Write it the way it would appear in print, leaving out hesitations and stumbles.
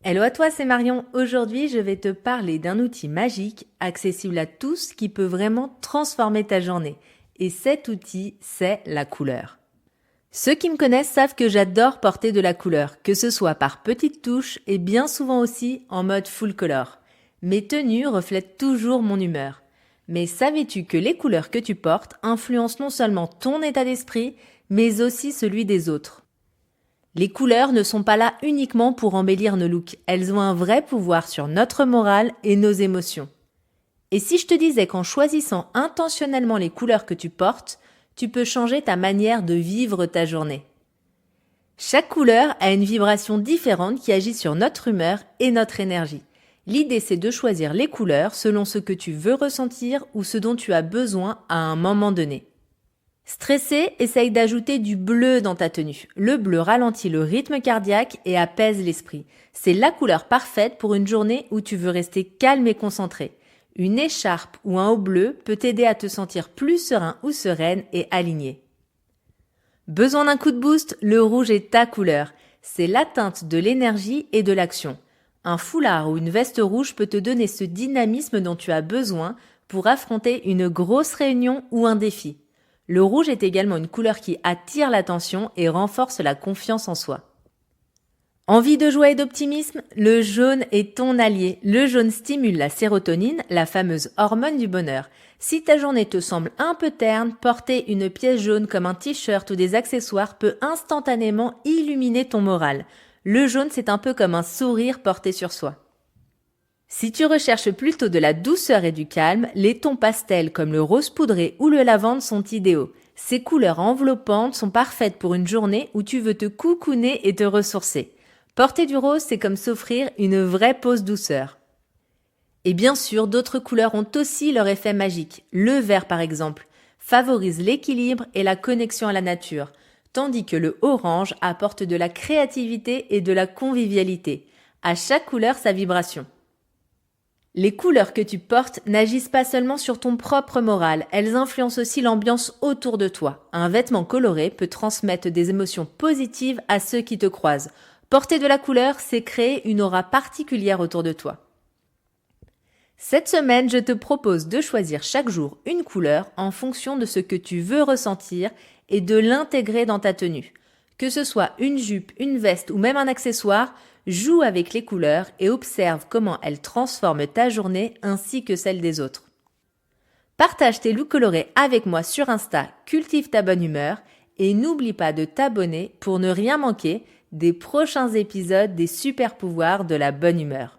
Hello à toi, c'est Marion. Aujourd'hui, je vais te parler d'un outil magique, accessible à tous, qui peut vraiment transformer ta journée. Et cet outil, c'est la couleur. Ceux qui me connaissent savent que j'adore porter de la couleur, que ce soit par petites touches et bien souvent aussi en mode full color. Mes tenues reflètent toujours mon humeur. Mais savais-tu que les couleurs que tu portes influencent non seulement ton état d'esprit, mais aussi celui des autres? Les couleurs ne sont pas là uniquement pour embellir nos looks, elles ont un vrai pouvoir sur notre morale et nos émotions. Et si je te disais qu'en choisissant intentionnellement les couleurs que tu portes, tu peux changer ta manière de vivre ta journée. Chaque couleur a une vibration différente qui agit sur notre humeur et notre énergie. L'idée, c'est de choisir les couleurs selon ce que tu veux ressentir ou ce dont tu as besoin à un moment donné. Stressé, essaye d'ajouter du bleu dans ta tenue. Le bleu ralentit le rythme cardiaque et apaise l'esprit. C'est la couleur parfaite pour une journée où tu veux rester calme et concentré. Une écharpe ou un haut bleu peut t'aider à te sentir plus serein ou sereine et aligné. Besoin d'un coup de boost? Le rouge est ta couleur. C'est la teinte de l'énergie et de l'action. Un foulard ou une veste rouge peut te donner ce dynamisme dont tu as besoin pour affronter une grosse réunion ou un défi. Le rouge est également une couleur qui attire l'attention et renforce la confiance en soi. Envie de joie et d'optimisme? Le jaune est ton allié. Le jaune stimule la sérotonine, la fameuse hormone du bonheur. Si ta journée te semble un peu terne, porter une pièce jaune comme un t-shirt ou des accessoires peut instantanément illuminer ton moral. Le jaune, c'est un peu comme un sourire porté sur soi. Si tu recherches plutôt de la douceur et du calme, les tons pastels comme le rose poudré ou le lavande sont idéaux. Ces couleurs enveloppantes sont parfaites pour une journée où tu veux te cocooner et te ressourcer. Porter du rose, c'est comme s'offrir une vraie pause douceur. Et bien sûr, d'autres couleurs ont aussi leur effet magique. Le vert par exemple favorise l'équilibre et la connexion à la nature, tandis que le orange apporte de la créativité et de la convivialité. À chaque couleur sa vibration. Les couleurs que tu portes n'agissent pas seulement sur ton propre moral, elles influencent aussi l'ambiance autour de toi. Un vêtement coloré peut transmettre des émotions positives à ceux qui te croisent. Porter de la couleur, c'est créer une aura particulière autour de toi. Cette semaine, je te propose de choisir chaque jour une couleur en fonction de ce que tu veux ressentir et de l'intégrer dans ta tenue. Que ce soit une jupe, une veste ou même un accessoire, joue avec les couleurs et observe comment elles transforment ta journée ainsi que celle des autres. Partage tes looks colorés avec moi sur Insta, cultive ta bonne humeur et n'oublie pas de t'abonner pour ne rien manquer des prochains épisodes des super pouvoirs de la bonne humeur.